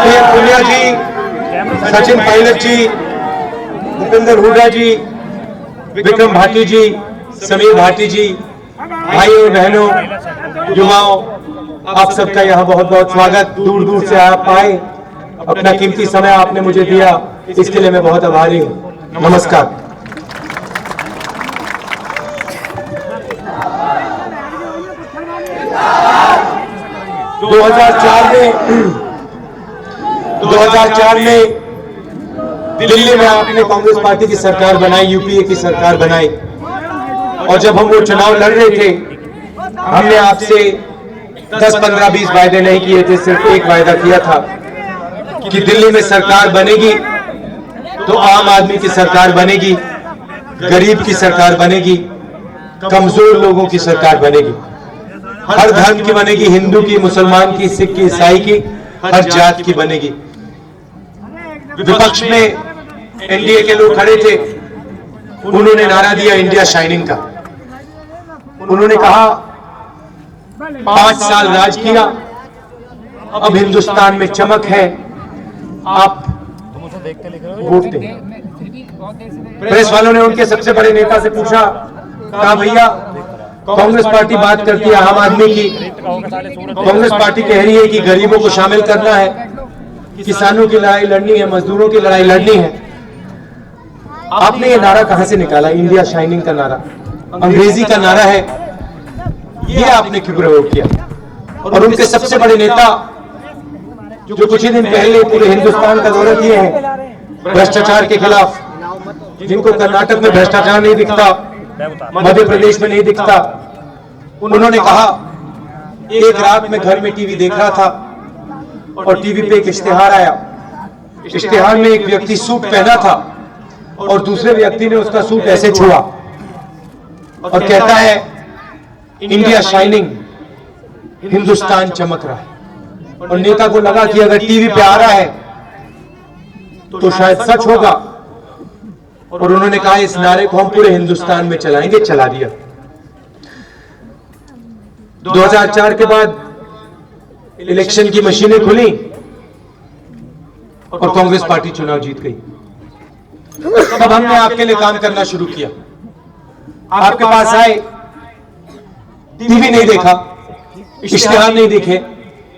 PM Punia जी, सचिन पायलट जी, भूपेंद्र हुड्डा जी, विक्रम भाटी जी, समीर भाटी जी, भाइयों बहनों, युवाओं, आप सबका यहाँ बहुत बहुत स्वागत। दूर दूर से आप आए, अपना कीमती समय आपने मुझे दिया, इसके लिए मैं बहुत आभारी हूँ। नमस्कार। दो हजार चार में दिल्ली में आपने कांग्रेस पार्टी की सरकार बनाई, यूपीए की सरकार बनाई, और जब हम वो चुनाव लड़ रहे थे, हमने आपसे 10, 15, 20 वायदे नहीं किए थे, सिर्फ एक वायदा किया था कि दिल्ली में सरकार बनेगी तो आम आदमी की सरकार बनेगी, गरीब की सरकार बनेगी, कमजोर लोगों की सरकार बनेगी, हर धर्म की बनेगी, हिंदू की, मुसलमान की, सिख की, ईसाई की, हर जात की बनेगी। विपक्ष में एनडीए के लोग खड़े थे, उन्होंने नारा दिया इंडिया शाइनिंग का। उन्होंने कहा 5 साल राज किया, अब हिंदुस्तान में चमक है, आप वोट दें। प्रेस वालों ने उनके सबसे बड़े नेता से पूछा, कहा भैया कांग्रेस पार्टी बात करती है आम आदमी की, कांग्रेस पार्टी कह रही है कि गरीबों को शामिल करना है, किसानों की लड़ाई लड़नी है, मजदूरों की लड़ाई लड़नी है, आपने ये नारा कहां से निकाला? इंडिया शाइनिंग का नारा, अंग्रेजी का नारा है, ये आपने क्यों प्रयोग किया? और उनके सबसे बड़े नेता जो कुछ ही दिन पहले पूरे हिंदुस्तान का दौरा किए हैं भ्रष्टाचार के खिलाफ, जिनको कर्नाटक में भ्रष्टाचार नहीं दिखता, मध्य प्रदेश में नहीं दिखता, उन्होंने कहा एक रात में घर में टीवी देख रहा था और टीवी पे एक इश्तिहार आया, इश्तिहार में एक व्यक्ति सूट पहना था और दूसरे व्यक्ति ने उसका सूट ऐसे छुआ और कहता है इंडिया शाइनिंग, हिंदुस्तान चमक रहा है। और नेता को लगा कि अगर टीवी पे आ रहा है तो शायद सच होगा, और उन्होंने कहा इस नारे को हम पूरे हिंदुस्तान में चलाएंगे। चला दिया। 2004 के बाद इलेक्शन की मशीनें खुली और कांग्रेस पार्टी चुनाव जीत गई। तब हमने आपके लिए काम करना शुरू किया। आपके पास आए, टीवी नहीं देखा, इश्तिहार नहीं देखे,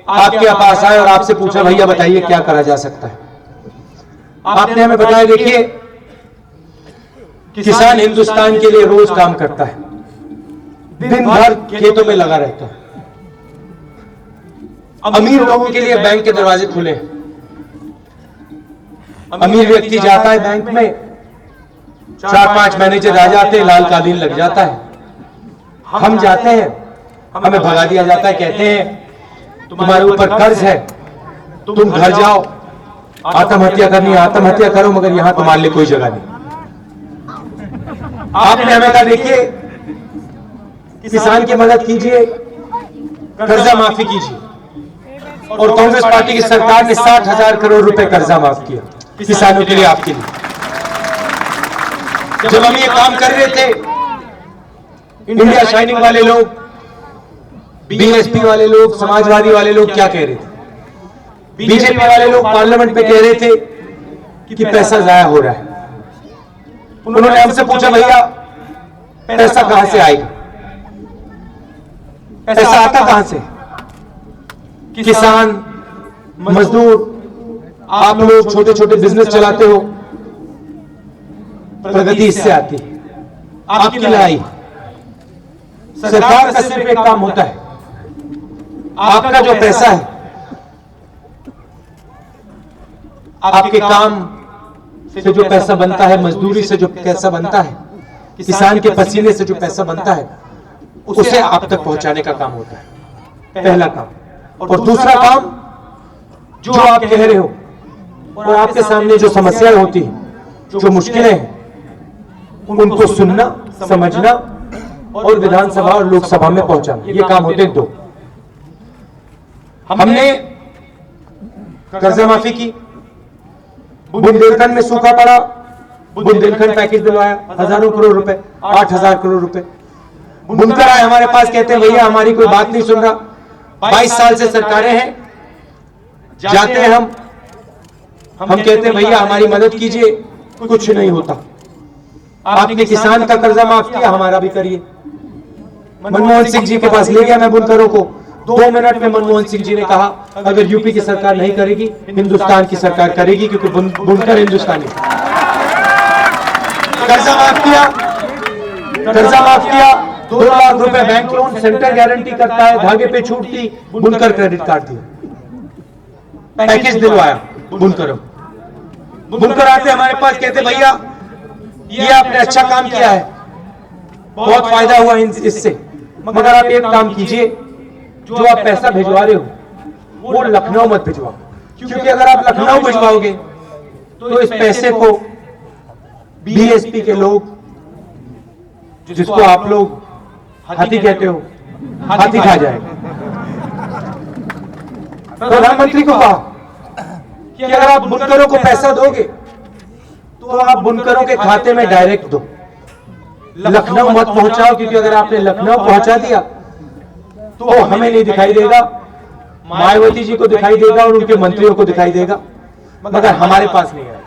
आपके पास आए और आपसे पूछा भैया बताइए क्या करा जा सकता है। आपने हमें बताया देखिए किसान हिंदुस्तान के लिए रोज काम करता है, दिन भर खेतों में लगा रहता है, अमीर लोगों के लिए बैंक के दरवाजे खुले हैं, अमीर व्यक्ति जाता है बैंक में, 4-5 मैनेजर आ जाते हैं, लाल कालीन लग जाता है, हम जाते हैं, हमें भगा दिया जाता है, कहते हैं तुम्हारे ऊपर कर्ज है, तुम घर जाओ, आत्महत्या करनी है आत्महत्या करो, मगर यहां तुम्हारे लिए कोई जगह नहीं। आपने हमें कहा देखिए किसान की मदद कीजिए, कर्जा माफी कीजिए, और कांग्रेस पार्टी की सरकार ने 60,000 करोड़ रुपए कर्जा माफ किया किसानों के लिए, आपके लिए। जब हम ये काम कर रहे थे, इंडिया शाइनिंग वाले लोग, बीएसपी वाले लोग, समाजवादी वाले लोग क्या कह रहे थे? बीजेपी वाले लोग पार्लियामेंट में कह रहे थे कि पैसा जाया हो रहा है। उन्होंने हमसे पूछा भैया पैसा कहां से आएगा? पैसा आता कहां से? किसान, मजदूर, आप लोग छोटे छोटे बिजनेस चलाते हो, प्रगति इससे आती है, आपकी लड़ाई। सरकार का सिर्फ एक काम होता है, आपका जो पैसा है, आपके काम से जो पैसा बनता है, मजदूरी से जो पैसा बनता है, किसान के पसीने से जो पैसा बनता है, उसे आप तक पहुंचाने का काम होता है, पहला काम। और दूसरा काम जो आप कह रहे हो और आपके सामने जो समस्याएं होती हैं, जो मुश्किलें हैं, उनको सुनना, समझना और विधानसभा और लोकसभा में पहुंचाना, ये काम होते हैं 2। हमने कर्जा माफी की, बुंदेलखंड में सूखा पड़ा, बुंदेलखंड पैकेज दिलवाया, हजारों करोड़ रुपए, 8,000 करोड़ रुपए। बुनकर आए हमारे पास, कहते हैं भैया हमारी कोई बात नहीं सुन रहा, 22 साल से सरकारें हैं, जाते हैं हम, हम कहते हैं भैया हमारी मदद कीजिए, कुछ नहीं होता। आपने किसान का कर्जा माफ किया, हमारा भी करिए। मनमोहन सिंह जी के पास ले गया मैं बुनकरों को, 2 मिनट में मनमोहन सिंह जी ने कहा अगर यूपी की सरकार नहीं करेगी, हिंदुस्तान की सरकार करेगी, क्योंकि बुनकर हिंदुस्तानी। कर्जा माफ किया, 2 लाख रुपए बैंक लोन, सेंटर गारंटी करता है, धागे पे छूट दी, बुनकर क्रेडिट कार्ड दिया, पैकेज दिलवाया बुनकरों। बुनकर आते हमारे पास, कहते भैया ये आपने अच्छा काम किया है, बहुत फायदा हुआ इससे, मगर आप एक काम कीजिए, जो आप पैसा भिजवा रहे हो वो लखनऊ मत भिजवाओ, क्योंकि अगर आप लखनऊ भिजवाओगे तो इस पैसे को बीएसपी के लोग, जिसको आप लोग हाथी कहते हो, हाथी खा जाएगा। प्रधानमंत्री को कहा कि अगर आप बुनकरों को पैसा दोगे तो आप बुनकरों के खाते में डायरेक्ट दो, लखनऊ मत पहुंचाओ, क्योंकि अगर आपने लखनऊ पहुंचा दिया तो हमें नहीं दिखाई देगा, मायावती जी को दिखाई देगा और उनके मंत्रियों को दिखाई देगा, मगर हमारे पास नहीं आएगा।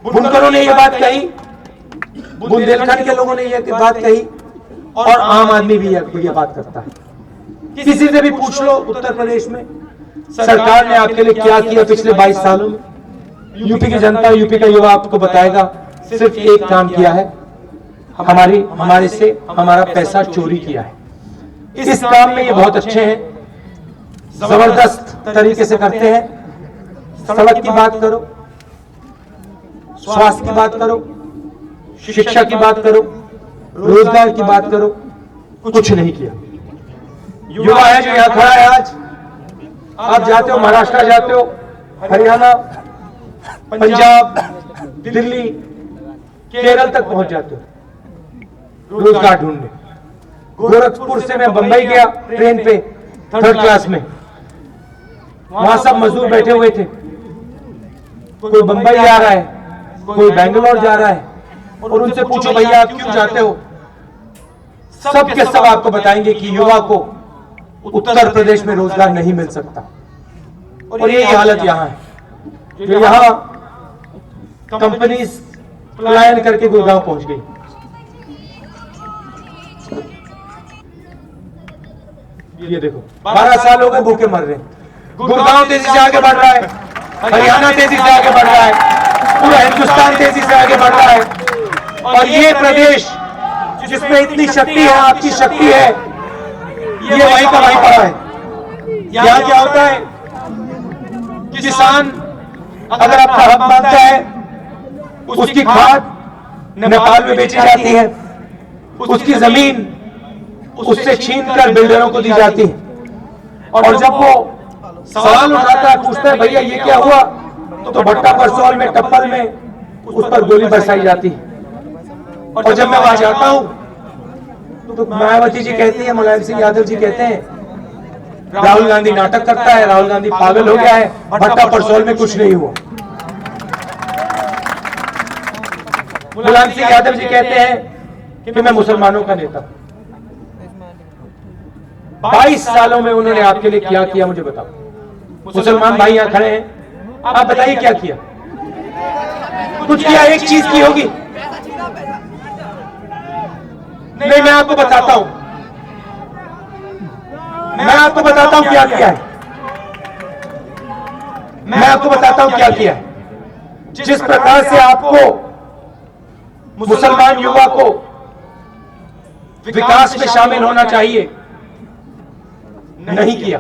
बुनकरों ने यह बात कही, बुंदेलखंड के लोगों ने यह बात कही, और आम आदमी भी यह बात करता है। किसी से भी पूछ लो उत्तर प्रदेश में सरकार ने आपके लिए क्या किया पिछले 22 सालों में, यूपी की जनता, यूपी का युवा आपको बताएगा सिर्फ एक काम किया है, हमारे से हमारा पैसा चोरी किया है। इस काम में ये बहुत अच्छे हैं, जबरदस्त तरीके से करते हैं। सड़क की बात करो, स्वास्थ्य की बात करो, शिक्षा की बात करो, रोजगार की बात करो, कुछ नहीं किया। युवा है जो यहां खड़ा है आज, आप जाते हो महाराष्ट्र, जाते हो हरियाणा, पंजाब, दिल्ली, केरल तक पहुंच जाते हो रोजगार ढूंढने। गोरखपुर से मैं बंबई गया ट्रेन पे 3rd क्लास में, वहां सब मजदूर बैठे हुए थे, कोई बंबई जा रहा है, कोई बेंगलोर जा रहा है, और उनसे पूछो भैया आप क्यों जाते हो, सब के सब आपको बताएंगे कि युवा को उत्तर प्रदेश में रोजगार नहीं मिल सकता। और यही हालत यहां है, जो यहां कंपनी पलायन करके गुड़गांव पहुंच गई। ये देखो 12 साल हो गए भूखे मर रहे हैं। गुड़गांव तेजी से आगे बढ़ रहा है, हरियाणा तेजी से आगे बढ़ रहा है, पूरा हिंदुस्तान तेजी से आगे बढ़ रहा है। और ये प्रदेश जिसमें इतनी शक्ति है, आपकी शक्ति है, ये वहीं का वहीं पड़ा है। यहाँ क्या होता है, किसान अगर आपका हक मांगता है, उसकी खाद नेपाल में बेची जाती है, उसकी जमीन उससे छीनकर बिल्डरों को दी जाती है। और जब वो सवाल उठाता है, पूछता है भैया ये क्या हुआ, तो भट्टा परसौल में टप्पल में उस पर गोली बरसाई जाती है। और जब मैं वहां जाता हूं तो मायावती जी कहती है, मुलायम सिंह यादव जी कहते हैं राहुल गांधी नाटक करता है, राहुल गांधी पागल हो गया है, भट्टा परसौल में कुछ नहीं हुआ। मुलायम सिंह यादव जी कहते हैं कि मैं मुसलमानों का नेता। 22 सालों में उन्होंने आपके लिए क्या किया मुझे बताओ। मुसलमान भाई यहां खड़े हैं, आप बताइए क्या किया, कुछ किया, एक चीज की होगी। नहीं, मैं आपको बताता हूं, मैं आपको बताता हूं क्या किया है, मैं आपको बताता हूं क्या किया है। जिस प्रकार से आपको मुसलमान युवा को विकास में शामिल होना चाहिए, नहीं किया,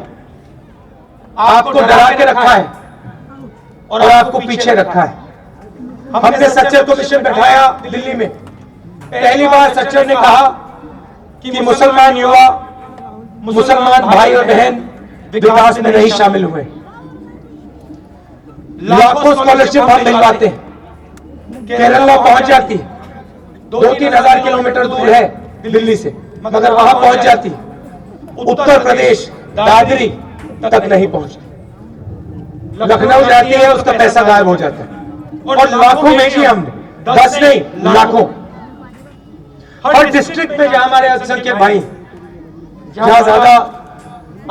आपको डरा के रखा है और आपको पीछे रखा है। हमने सच्चर कमीशन बैठाया दिल्ली में, पहली बार सच्चर ने कहा कि मुसलमान युवा, मुसलमान भाई और बहन विकास में नहीं शामिल हुए। लाखों स्कॉलरशिप हम दिलवाते हैं, केरला पहुंच जाती है, 2-3 हजार किलोमीटर दूर है दिल्ली से, मगर वहां पहुंच जाती। उत्तर प्रदेश दादरी तक नहीं पहुंचती, लखनऊ जाती है, उसका पैसा गायब हो जाता है। और लाखों में ही हमने, 10 नहीं लाखों, हर डिस्ट्रिक्ट में जहां हमारे अल्पसंख्यक भाई, जहां ज्यादा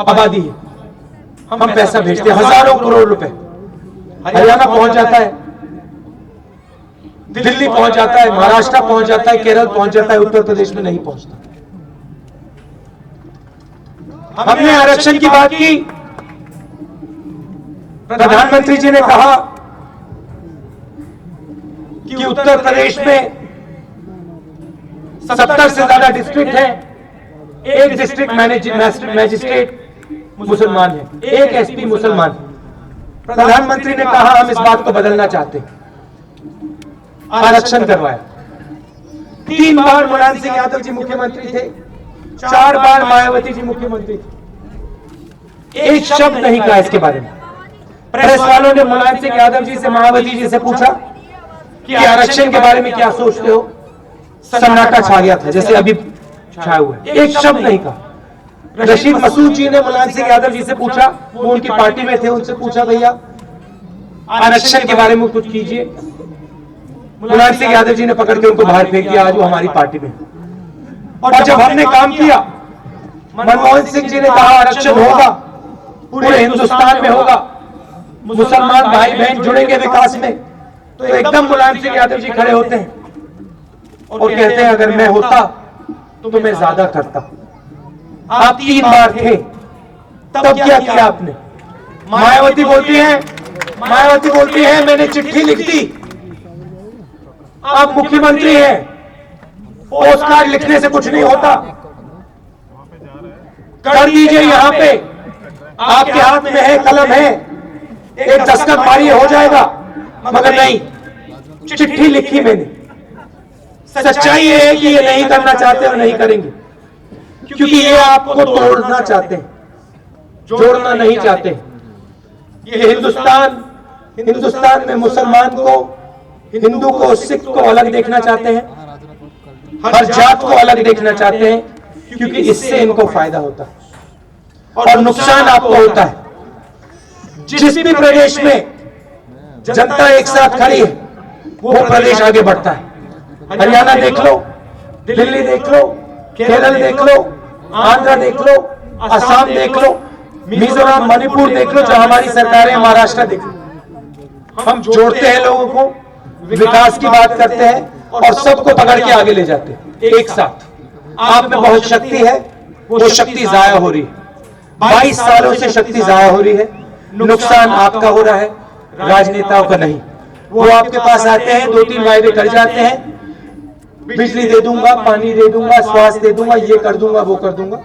आबादी है, हम पैसा भेजते हैं, हजारों करोड़ रुपए हरियाणा पहुंच जाता है, दिल्ली पहुंच जाता है, महाराष्ट्र पहुंच जाता है, केरल पहुंच जाता है, उत्तर प्रदेश में नहीं पहुंचता। हमने आरक्षण की बात की, प्रधानमंत्री जी ने कहा कि उत्तर प्रदेश में 70 से ज्यादा डिस्ट्रिक्ट है, एक डिस्ट्रिक्ट मैजिस्ट्रेट मुसलमान है, एक एसपी मुसलमान है। प्रधानमंत्री ने कहा हम इस बात को बदलना चाहते हैं, आरक्षण करवाया। 3 बार मुलायम सिंह यादव जी मुख्यमंत्री थे, 4 बार मायावती जी मुख्यमंत्री थे, एक शब्द नहीं कहा इसके बारे में। प्रेस वालों ने मुलायम सिंह यादव जी से, मायावती जी से पूछा कि आरक्षण के बारे में क्या सोचते हो, सन्नाटा छा गया था जैसे अभी छाया हुआ है, एक शब्द नहीं कहा। रशीद मसूद जी ने मुलायम सिंह यादव जी से पूछा, वो उनकी पार्टी में थे, उनसे पूछा भैया आरक्षण के बारे में कुछ कीजिए। मुलायम सिंह यादव जी ने पकड़ के उनको बाहर फेंक दिया, आज वो हमारी पार्टी में। और जब हमने काम किया, मनमोहन सिंह जी ने कहा आरक्षण होगा, पूरे हिंदुस्तान में होगा, मुसलमान भाई बहन जुड़ेंगे विकास में, तो एकदम मुलायम सिंह यादव जी खड़े होते हैं और कहते हैं अगर मैं होता तो मैं ज्यादा करता। आप 3 बार थे, तब क्या किया आपने? मायावती बोलती है मैंने चिट्ठी लिख दी, आप मुख्यमंत्री हैं, पोस्ट कार्ड लिखने से कुछ नहीं होता, कर दीजिए, यहां पे आपके हाथ में है, कलम है, एक दस्तखत मारिए हो जाएगा। मगर नहीं, चिट्ठी लिखी मैंने। सच्चाई ये है कि ये नहीं करना चाहते और नहीं करेंगे, क्योंकि ये आपको तोड़ना चाहते हैं, जोड़ना नहीं चाहते। ये हिंदुस्तान में मुसलमान को, हिंदू को, सिख को अलग देखना चाहते हैं, हर जात को अलग देखना चाहते हैं, क्योंकि इससे इनको फायदा होता है और नुकसान आपको होता है। जिस भी प्रदेश में जनता एक साथ खड़ी है, वो प्रदेश आगे बढ़ता है। हरियाणा देख लो, दिल्ली देख लो, केरल देख लो, आंध्र देख लो, असम देख लो, मिजोरम, मणिपुर देख लो, जो हमारी सरकार है, महाराष्ट्र देख लो। हम जोड़ते हैं लोगों को, विकास की बात करते हैं और सबको पकड़ के आगे ले जाते हैं एक साथ। आप में बहुत शक्ति है, वो शक्ति जाया हो रही है। 22 सालों से शक्ति जाया हो रही है, नुकसान आपका हो रहा है, राजनेताओं का नहीं। वो आपके पास आते हैं, 2-3 वायदे कर जाते हैं, बिजली दे दूंगा, पानी दे दूंगा, स्वास्थ्य दे दूंगा, ये कर दूंगा, वो कर दूंगा,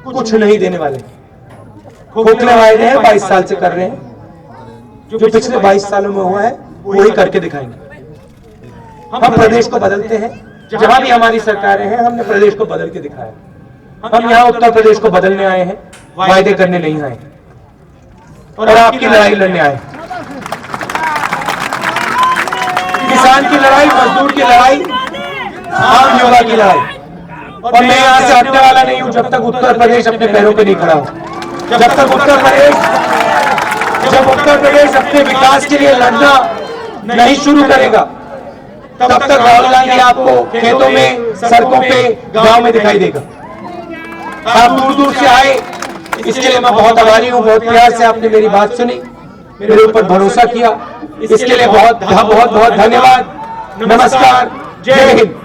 कुछ नहीं देने वाले। खोखले वायदे हैं, 22 साल से कर रहे हैं, जो पिछले 22 सालों में हुआ है वही करके दिखाएंगे। हम प्रदेश को बदलते हैं, जहां भी हमारी सरकारें हैं, हमने प्रदेश को बदल के दिखाया। हम यहाँ उत्तर प्रदेश को बदलने आए हैं, वायदे करने नहीं आए और आपकी लड़ाई लड़ने आए। किसान की लड़ाई, मजदूर की लड़ाई, आम युवा की लड़ाई। और मैं यहां से हटने वाला नहीं हूं जब तक उत्तर प्रदेश अपने पैरों पे नहीं खड़ा हो। जब उत्तर प्रदेश अपने विकास के लिए लड़ना नहीं शुरू करेगा, तब तक राहुल गांधी आपको खेतों में, सड़कों पे, गांव में दिखाई देगा। आप दूर दूर से आए, इसके लिए मैं बहुत आभारी हूं। बहुत प्यार से आपने मेरी बात सुनी, मेरे ऊपर भरोसा किया, इसके लिए बहुत बहुत धन्यवाद। नमस्कार, जय हिंद।